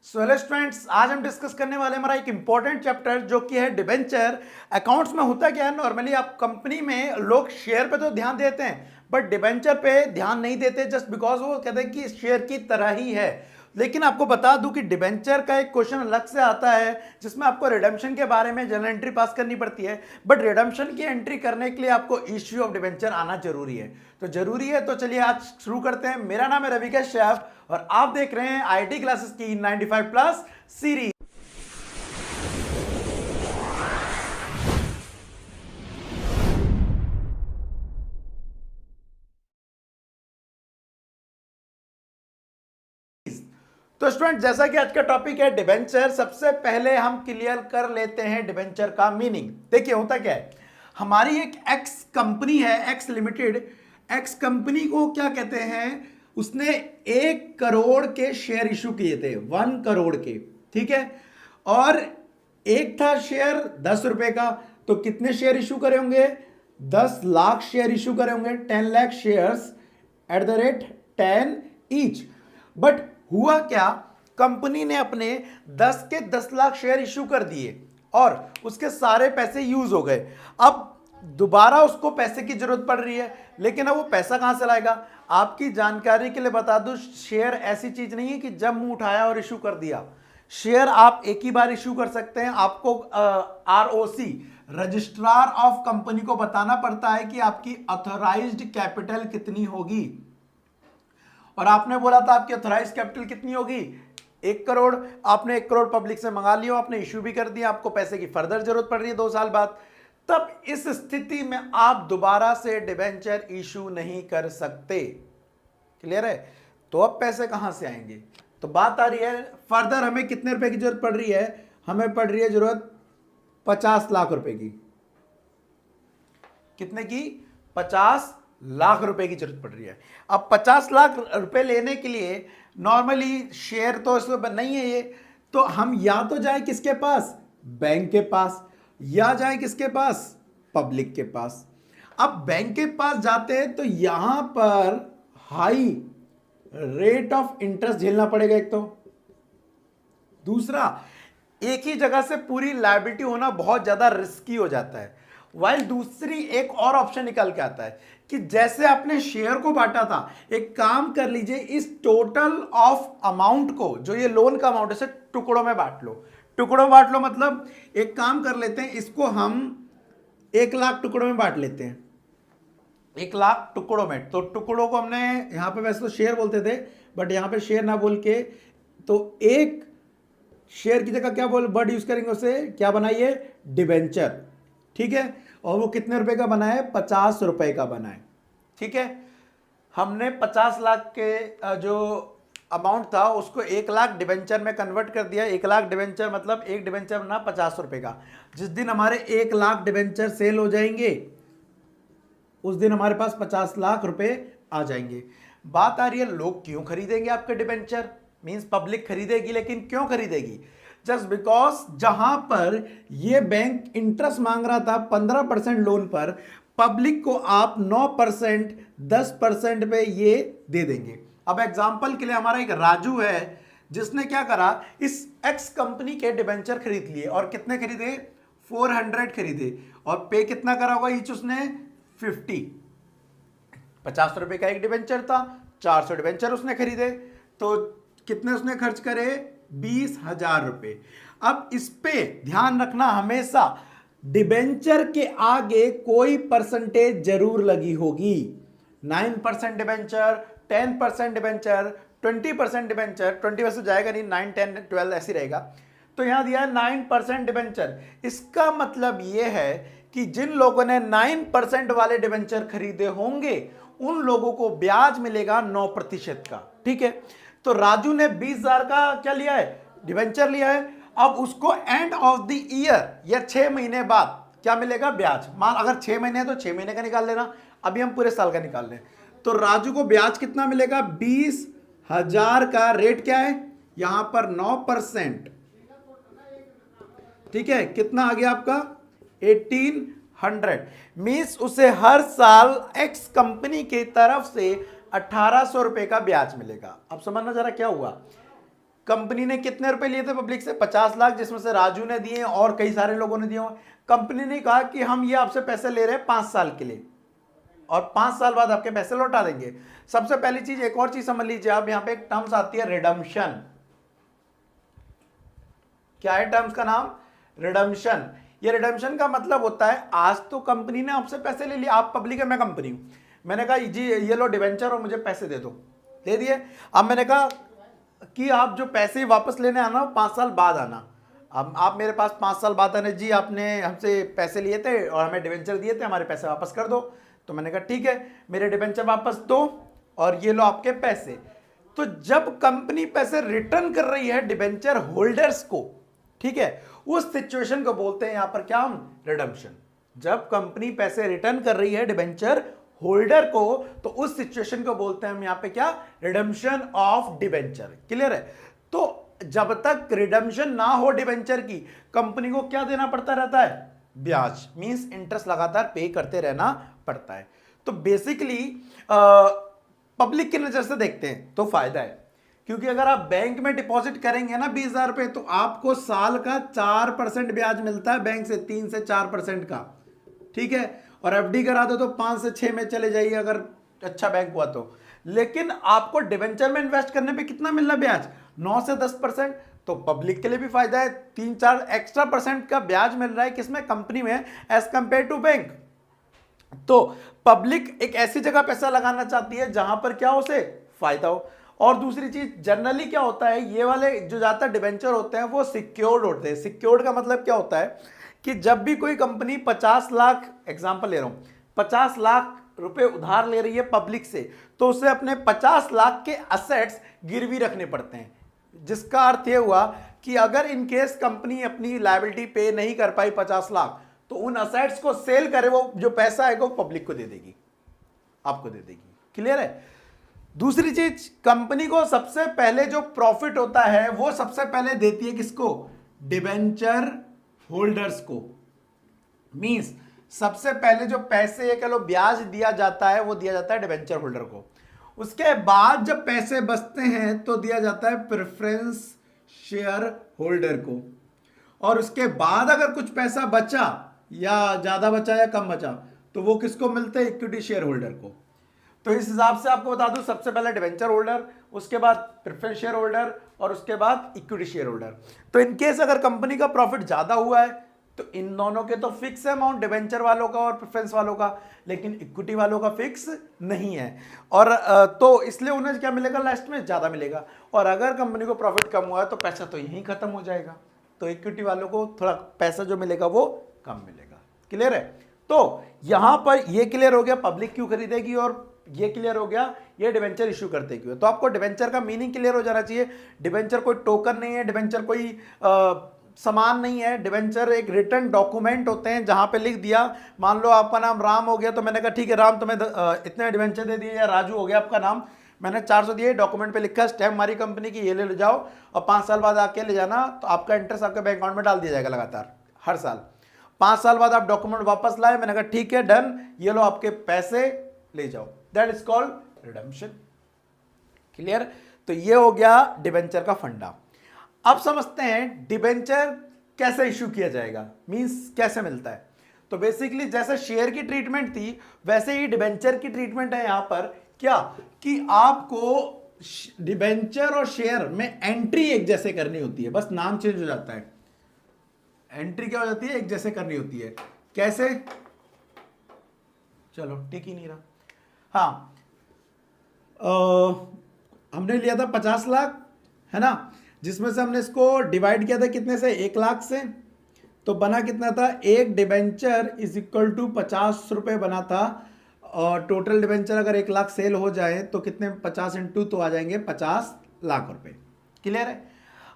So hello students, आज हम discuss करने वाले हमारा एक इंपॉर्टेंट चैप्टर जो कि है डिबेंचर। अकाउंट्स में होता क्या है, नॉर्मली आप कंपनी में लोग शेयर पे तो ध्यान देते हैं बट डिबेंचर पे ध्यान नहीं देते, जस्ट बिकॉज वो कहते हैं कि शेयर की तरह ही है। लेकिन आपको बता दूं कि डिबेंचर का एक क्वेश्चन अलग से आता है जिसमें आपको रिडेम्पशन के बारे में जनरल एंट्री पास करनी पड़ती है, बट रिडेम्पशन की एंट्री करने के लिए आपको इश्यू ऑफ डिबेंचर आना जरूरी है। तो जरूरी है, तो चलिए आज शुरू करते हैं। मेरा नाम है रवि कश्यप और आप देख रहे हैं आईटी क्लासेस की 95 प्लस सीरीज। तो स्टूडेंट, जैसा कि आज का टॉपिक है डिबेंचर, सबसे पहले हम क्लियर कर लेते हैं डिबेंचर का मीनिंग। देखिए होता क्या है, हमारी एक एक्स कंपनी है, एक्स लिमिटेड। एक्स कंपनी को क्या कहते हैं, उसने 1 करोड़ के शेयर इशू किए थे, 1 करोड़ के, ठीक है। और एक था शेयर 10 रुपए का, तो कितने शेयर इशू करे होंगे, 10 लाख शेयर इशू करे होंगे, 10 lakh shares at the rate 10 each. But हुआ क्या, कंपनी ने अपने 10 के 10 लाख शेयर इशू कर दिए और उसके सारे पैसे यूज हो गए। अब दोबारा उसको पैसे की जरूरत पड़ रही है, लेकिन अब वो पैसा कहां से लाएगा। आपकी जानकारी के लिए बता दूं, शेयर ऐसी चीज नहीं है कि जब मुंह उठाया और इशू कर दिया। शेयर आप एक ही बार इशू कर सकते हैं। आपको ROC, रजिस्ट्रार ऑफ कंपनी को बताना पड़ता है कि आपकी ऑथराइज्ड कैपिटल कितनी होगी। और आपने बोला था आपकी ऑथराइज कैपिटल कितनी होगी, 1 करोड़। आपने 1 करोड़ पब्लिक से मंगा लिया, आपने इश्यू भी कर दिया, आपको पैसे की फर्दर जरूरत पड़ रही है 2 साल बाद। तब इस स्थिति में आप दोबारा से डिबेंचर इशू नहीं कर सकते। क्लियर है। तो अब पैसे कहां से आएंगे, तो बात आ रही है फर्दर हमें कितने रुपए की जरूरत पड़ रही है। हमें पड़ रही है जरूरत 50 लाख रुपए की। कितने की, 50 लाख रुपए की जरूरत पड़ रही है। अब 50 लाख रुपए लेने के लिए नॉर्मली शेयर तो इसमें नहीं है ये, तो हम या तो जाए किसके पास, बैंक के पास, या जाए किसके पास, पब्लिक के पास। अब बैंक के पास जाते हैं तो यहां पर हाई रेट ऑफ इंटरेस्ट झेलना पड़ेगा एक तो, दूसरा एक ही जगह से पूरी लायबिलिटी होना बहुत ज्यादा रिस्की हो जाता है। वाइल दूसरी एक और ऑप्शन निकल के आता है कि जैसे आपने शेयर को बांटा था, एक काम कर लीजिए, इस टोटल ऑफ अमाउंट को, जो ये लोन का अमाउंट है, इसे टुकड़ों में बांट लो। टुकड़ों में बांट लो मतलब एक काम कर लेते हैं, इसको हम 1 लाख टुकड़ों में बांट लेते हैं, 1 लाख टुकड़ों में। तो टुकड़ों को हमने यहां पे वैसे तो शेयर बोलते थे, बट यहां पे शेयर ना बोल के तो एक शेयर की जगह क्या बोल वर्ड यूज करेंगे, उसे क्या बनाइए, डिबेंचर, ठीक है। और वो कितने रुपए का बना है, 50 रुपए का बना है, ठीक है। हमने 50 लाख के जो अमाउंट था उसको 1 लाख डिबेंचर में कन्वर्ट कर दिया। 1 लाख डिबेंचर मतलब एक डिबेंचर बना 50 रुपए का। जिस दिन हमारे 1 लाख डिबेंचर सेल हो जाएंगे उस दिन हमारे पास 50 लाख रुपए आ जाएंगे। बात आ रही है लोग क्यों खरीदेंगे आपके डिबेंचर, मींस पब्लिक खरीदेगी, लेकिन क्यों खरीदेगी, जस्ट बिकॉज जहां पर ये बैंक इंटरेस्ट मांग रहा था 15% लोन पर, पब्लिक को आप 9%, 10% पे ये दे देंगे। अब एग्जांपल के लिए हमारा एक राजू है जिसने क्या करा, इस एक्स कंपनी के डिबेंचर खरीद लिए और कितने खरीदे, 400 खरीदे, और पे कितना करा होगा ईच उसने, 50 रुपए का एक डिबेंचर था, 400 डिबेंचर उसने खरीदे, तो कितने उसने खर्च करे, 20,000 रुपए। अब इस पे ध्यान रखना, हमेशा डिबेंचर के आगे कोई परसेंटेज जरूर लगी होगी। 9% डिबेंचर, 10% डिबेंचर, 20% डिबेंचर, 20 वैसे जाएगा नहीं, 9, 10, 12 ऐसी रहेगा। तो यहां दिया है 9% डिबेंचर। इसका मतलब यह है कि जिन लोगों ने 9% वाले डिबेंचर खरीदे होंगे उन लोगों को ब्याज मिलेगा 9% का, ठीक है। तो राजू ने 20,000 का क्या लिया है, डिबेंचर लिया है। अब उसको एंड ऑफ द ईयर या 6 महीने बाद क्या मिलेगा, ब्याज। मान अगर 6 महीने है तो 6 महीने का निकाल लेना, अभी हम पूरे साल का निकाल लें। तो राजू को ब्याज कितना मिलेगा, 20,000 का रेट क्या है, यहां पर 9%, ठीक है। कितना आ गया आपका, 1800। मींस उसे हर साल एक्स कंपनी की तरफ से 1800 रुपए का ब्याज मिलेगा। अब समझना जरा क्या हुआ, कंपनी ने कितने रुपए लिए थे पब्लिक से? 50 लाख, जिसमें से राजू ने दिए और कई सारे लोगों ने दिए होंगे। कंपनी ने कहा कि हम ये आपसे पैसे ले रहे हैं 5 साल के लिए और 5 साल बाद आपके पैसे लौटा देंगे। सबसे पहली चीज, एक और चीज समझ लीजिए आप, यहां पे एक टर्म्स आती है रिडम्पशन। क्या है टर्म्स का नाम? रिडम्पशन। ये रिडम्पशन का मतलब होता है, आज तो कंपनी ने आपसे पैसे ले लिए, आप पब्लिक है, मैं कंपनी हूं, मैंने कहा जी ये लो डिवेंचर और मुझे पैसे दे दो, दे दिए। अब मैंने कहा कि आप जो पैसे वापस लेने आना 5 साल बाद आना। अब आप मेरे पास 5 साल बाद आने, जी आपने हमसे पैसे लिए थे और हमें डिवेंचर दिए थे, हमारे पैसे वापस कर दो। तो मैंने कहा ठीक है, मेरे डिवेंचर वापस दो और ये लो आपके पैसे। तो जब कंपनी पैसे रिटर्न कर रही है डिवेंचर होल्डर्स को, ठीक है, उस सिचुएशन को बोलते हैं यहां पर क्या हम? रिडम्पशन। जब कंपनी पैसे रिटर्न कर रही है डिवेंचर होल्डर को, तो उस सिचुएशन को बोलते हैं हम यहां पे क्या? Redemption of debenture. क्लियर है? तो जब तक रिडम्पशन ना हो डिवेंचर की, कंपनी को क्या देना पड़ता रहता है? ब्याज, मींस इंटरेस्ट लगातार पे करते रहना पड़ता है। तो बेसिकली पब्लिक की नजर से देखते हैं तो फायदा है, क्योंकि अगर आप बैंक में डिपॉजिट करेंगे ना 20,000 रुपए, तो आपको साल का 4% ब्याज मिलता है बैंक से, 3 से 4% का, ठीक है। और एफडी करा दो तो 5 से 6 में चले जाइए अगर अच्छा बैंक हुआ तो। लेकिन आपको डिवेंचर में इन्वेस्ट करने पे कितना मिल रहा है ब्याज? 9 से 10%। तो पब्लिक के लिए भी फायदा है, 3-4 एक्स्ट्रा परसेंट का ब्याज मिल रहा है किसमें? कंपनी में, एज कंपेयर टू बैंक। तो पब्लिक एक ऐसी जगह पैसा लगाना चाहती है जहां पर क्या उसे फायदा हो। और दूसरी चीज, जनरली क्या होता है, ये वाले जो ज्यादा डिवेंचर होते हैं वो सिक्योर्ड होते हैं। सिक्योर्ड का मतलब क्या होता है कि जब भी कोई कंपनी 50 लाख, एग्जांपल ले रहा हूं, 50 लाख रुपए उधार ले रही है पब्लिक से, तो उसे अपने 50 लाख के असेट्स गिरवी रखने पड़ते हैं। जिसका अर्थ यह हुआ कि अगर इन केस कंपनी अपनी लायबिलिटी पे नहीं कर पाई 50 लाख, तो उन असेट्स को सेल करे, वो जो पैसा आएगा वो पब्लिक को दे देगी, आपको दे देगी। क्लियर है? दूसरी चीज, कंपनी को सबसे पहले जो प्रॉफिट होता है वो सबसे पहले देती है किसको? डिवेंचर होल्डर्स को। मींस सबसे पहले जो पैसे, ये कह लो ब्याज दिया जाता है, वो दिया जाता है डिवेंचर होल्डर को। उसके बाद जब पैसे बचते हैं तो दिया जाता है प्रेफरेंस शेयर होल्डर को। और उसके बाद अगर कुछ पैसा बचा, या ज्यादा बचा या कम बचा, तो वो किसको मिलते हैं? इक्विटी शेयर होल्डर को। तो इस हिसाब से आपको बता दूं, सबसे पहले डिवेंचर होल्डर, उसके बाद प्रेफरेंस शेयर होल्डर और उसके बाद इक्विटी शेयर होल्डर। तो इन केस अगर कंपनी का प्रॉफिट ज्यादा हुआ है तो इन दोनों के तो फिक्स अमाउंट, डिवेंचर वालों का और प्रेफरेंस वालों का, लेकिन इक्विटी वालों का फिक्स नहीं है। और तो इसलिए उन्हें क्या मिलेगा? लास्ट में ज्यादा मिलेगा। और अगर कंपनी को प्रॉफिट कम हुआ है तो पैसा तो यहीं खत्म हो जाएगा, तो इक्विटी वालों को थोड़ा पैसा जो मिलेगा वो कम मिलेगा। क्लियर है? तो यहां पर ये क्लियर हो गया पब्लिक क्यों खरीदेगी, और ये क्लियर हो गया ये डिवेंचर इश्यू करते क्यों। तो आपको डिवेंचर का मीनिंग क्लियर हो जाना चाहिए। डिवेंचर कोई टोकन नहीं है, डिवेंचर कोई सामान नहीं है। डिवेंचर एक रिटन डॉक्यूमेंट होते हैं जहां पे लिख दिया, मान लो आपका नाम राम हो गया तो मैंने कहा ठीक है राम तुम्हें इतने डिवेंचर दे दिए, या राजू हो गया आपका नाम, मैंने 400 दिए, डॉक्यूमेंट पे लिखा स्टैम्प मारी कंपनी की, ये ले जाओ और 5 साल बाद आके ले जाना, तो आपका इंटरेस्ट आपके बैंक अकाउंट में डाल दिया जाएगा लगातार हर साल। 5 साल बाद आप डॉक्यूमेंट वापस लाए, मैंने कहा ठीक है डन, ये लो आपके पैसे ले जाओ, that is called redemption. Clear? तो ये हो गया डिवेंचर का फंडा। अब समझते हैं डिवेंचर कैसे इश्यू किया जाएगा, मींस कैसे मिलता है। तो बेसिकली जैसे शेयर की ट्रीटमेंट थी वैसे ही डिवेंचर की ट्रीटमेंट है यहां पर। क्या कि आपको डिवेंचर और शेयर में एंट्री एक जैसे करनी होती है, बस नाम चेंज हो जाता है। एंट्री क्या हो जाती है? एक जैसे करनी होती है। कैसे? चलो टिक ही नहीं रहा। हाँ, हमने लिया था 50 लाख, है ना, जिसमें से हमने इसको डिवाइड किया था कितने से? 1 लाख से। तो बना कितना था? एक डिवेंचर इज इक्वल टू 50 रुपए बना था। और टोटल डिवेंचर अगर 1 लाख सेल हो जाए तो कितने? 50 इंटू तो आ जाएंगे 50 लाख रुपए। क्लियर है?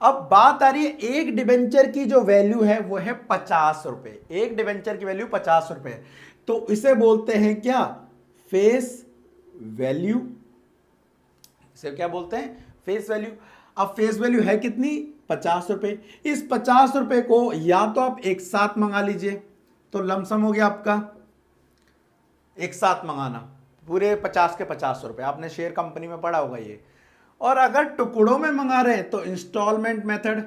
अब बात आ रही है एक डिवेंचर की जो वैल्यू है वो है 50 रुपए। एक डिवेंचर की वैल्यू 50 रुपए, तो इसे बोलते हैं क्या? Face value. इसे क्या बोलते हैं? Face value. अब फेस वैल्यू है कितनी? 50 रुपए। इस 50 रुपए को या तो आप एक साथ मंगा लीजिए, तो लमसम हो गया आपका एक साथ मंगाना पूरे 50 के 50 रुपए। आपने शेयर कंपनी में पढ़ा होगा ये। और अगर टुकड़ों में मंगा रहे हैं तो इंस्टॉलमेंट मेथड।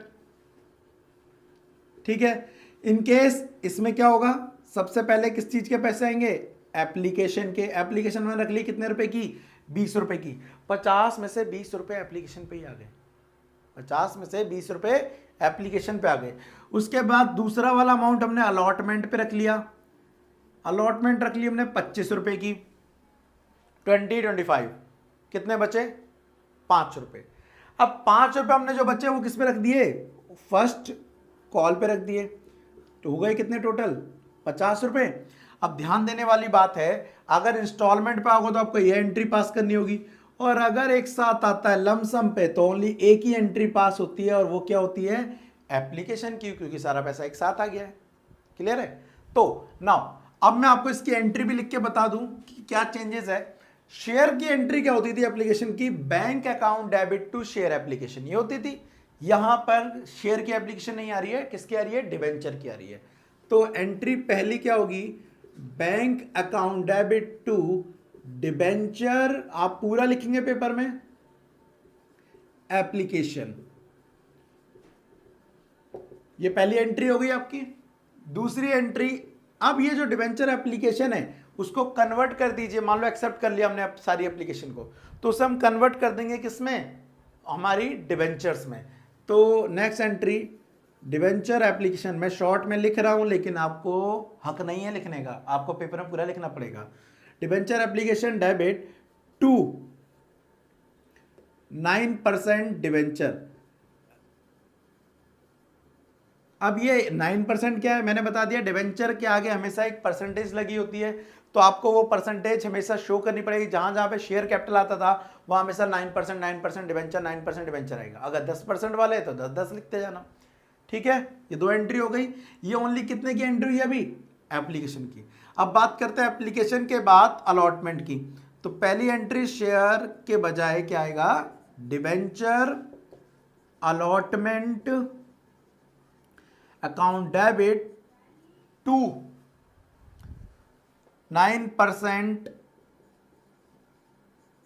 ठीक है, इन केस इसमें क्या होगा, सबसे पहले किस चीज के पैसे आएंगे, एप्लीकेशन के। एप्लीकेशन में रख ली कितने रुपए की, 20 रुपए की। 50 में से 20 रुपए एप्लीकेशन पे ही आ गए, 50 में से 20 रुपए एप्लीकेशन पे आ गए। उसके बाद दूसरा वाला अमाउंट हमने अलॉटमेंट पे रख लिया, अलॉटमेंट रख ली हमने 25 रुपए की। 25 कितने बचे, 5 रुपए। अब 5 रुपए हमने जो बचे वो किस पे रख दिए, फर्स्ट कॉल पे रख दिए, तो हो गए कितने टोटल, 50 रुपए। अब ध्यान देने वाली बात है, अगर इंस्टॉलमेंट पे आओगे तो आपको ये एंट्री पास करनी होगी, और अगर एक साथ आता है लमसम पे तो ओनली एक ही एंट्री पास होती है, और वो क्या होती है, एप्लीकेशन की, क्योंकि सारा पैसा एक साथ आ गया है। क्लियर है। तो नाउ अब मैं आपको इसकी एंट्री भी लिख के बता दूं कि क्या चेंजेस है। शेयर की एंट्री क्या होती थी एप्लीकेशन की, bank account debit to share application ये होती थी। यहां पर शेयर की एप्लीकेशन नहीं आ रही है, किसकी आ रही है, डिवेंचर की आ रही है। तो एंट्री पहली क्या होगी, bank account debit to debenture, आप पूरा लिखेंगे पेपर में, एप्लीकेशन। ये पहली एंट्री हो गई आपकी। दूसरी एंट्री, अब ये जो डिबेंचर एप्लीकेशन है उसको कन्वर्ट कर दीजिए। मान लो एक्सेप्ट कर लिया हमने सारी एप्लीकेशन को, तो उसे हम कन्वर्ट कर देंगे किसमें, हमारी डिबेंचर्स में। तो नेक्स्ट एंट्री डिबेंचर एप्लीकेशन, मैं शॉर्ट में लिख रहा हूं लेकिन आपको हक नहीं है लिखने का, आपको पेपर में पूरा लिखना पड़ेगा। Debenture application debit to 9% debenture. अब ये 9% क्या है, मैंने बता दिया, डिबेंचर के आगे हमेशा एक परसेंटेज लगी होती है, तो आपको वो परसेंटेज हमेशा शो करनी पड़ेगी। जहां जहां पे शेयर कैपिटल आता था वहां हमेशा 9% डिबेंचर 9% डिबेंचर आएगा। अगर 10% वाले तो 10-10 लिखते जाना। ठीक है, ये दो एंट्री हो गई। ये ओनली कितने की एंट्री हुई अभी, एप्लीकेशन की। अब बात करते हैं एप्लीकेशन के बाद अलॉटमेंट की। तो पहली एंट्री शेयर के बजाय क्या आएगा, debenture allotment account debit to 9%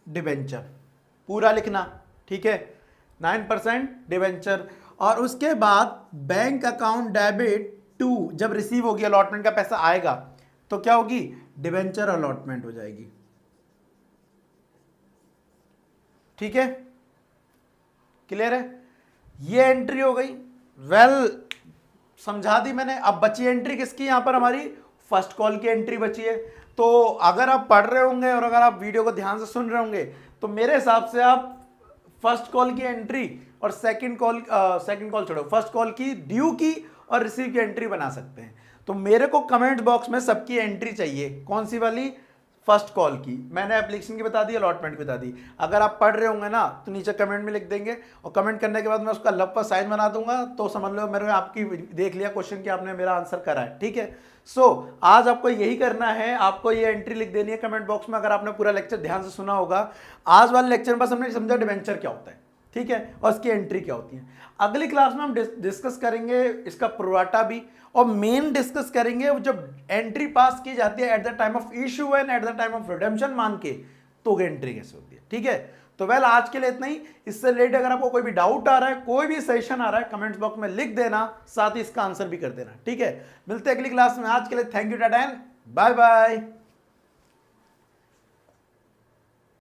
debenture, पूरा लिखना। ठीक है, 9% डिबेंचर। और उसके बाद बैंक अकाउंट डेबिट टू, जब रिसीव होगी अलॉटमेंट का पैसा आएगा तो क्या होगी, डिबेंचर अलॉटमेंट हो जाएगी। ठीक है, क्लियर है। ये एंट्री हो गई, वेल समझा दी मैंने। अब बची एंट्री किसकी, यहां पर हमारी फर्स्ट कॉल की एंट्री बची है। तो अगर आप पढ़ रहे होंगे और अगर आप वीडियो को ध्यान से सुन रहे होंगे तो मेरे हिसाब से आप फर्स्ट कॉल की एंट्री और सेकंड कॉल छोड़ो, फर्स्ट कॉल की, ड्यू की और रिसीव की एंट्री बना सकते हैं। तो मेरे को कमेंट बॉक्स में सबकी एंट्री चाहिए, कौन सी वाली, फर्स्ट कॉल की। मैंने एप्लीकेशन की बता दी, अलॉटमेंट की बता दी। अगर आप पढ़ रहे होंगे ना तो नीचे कमेंट में लिख देंगे, और कमेंट करने के बाद मैं उसका लव पर साइन बना दूंगा, तो समझ लो मेरे आपकी देख लिया क्वेश्चन कि आपने मेरा आंसर करा है। ठीक है, सो आज आपको यही करना है, आपको ये एंट्री लिख देनी है कमेंट बॉक्स में। अगर आपने पूरा लेक्चर ध्यान से सुना होगा, आज वाले लेक्चर में बस हमने समझा डिबेंचर क्या होता है, ठीक है, और इसकी एंट्री क्या होती है। अगली क्लास में हम डिस्कस करेंगे इसका प्रोराटा भी, और मेन डिस्कस करेंगे जब एंट्री पास की जाती है at the time of issue and at the time of redemption मान के, तो एंट्री कैसे होती है। ठीक है, तो वेल आज के लिए इतना ही। इससे रिलेटेड अगर आपको कोई भी डाउट आ रहा है, कोई भी सेशन आ रहा है, कमेंट्स बॉक्स में लिख देना, साथ ही इसका आंसर भी कर देना। ठीक है, मिलते हैं अगली क्लास में। आज के लिए thank you, tata and bye bye.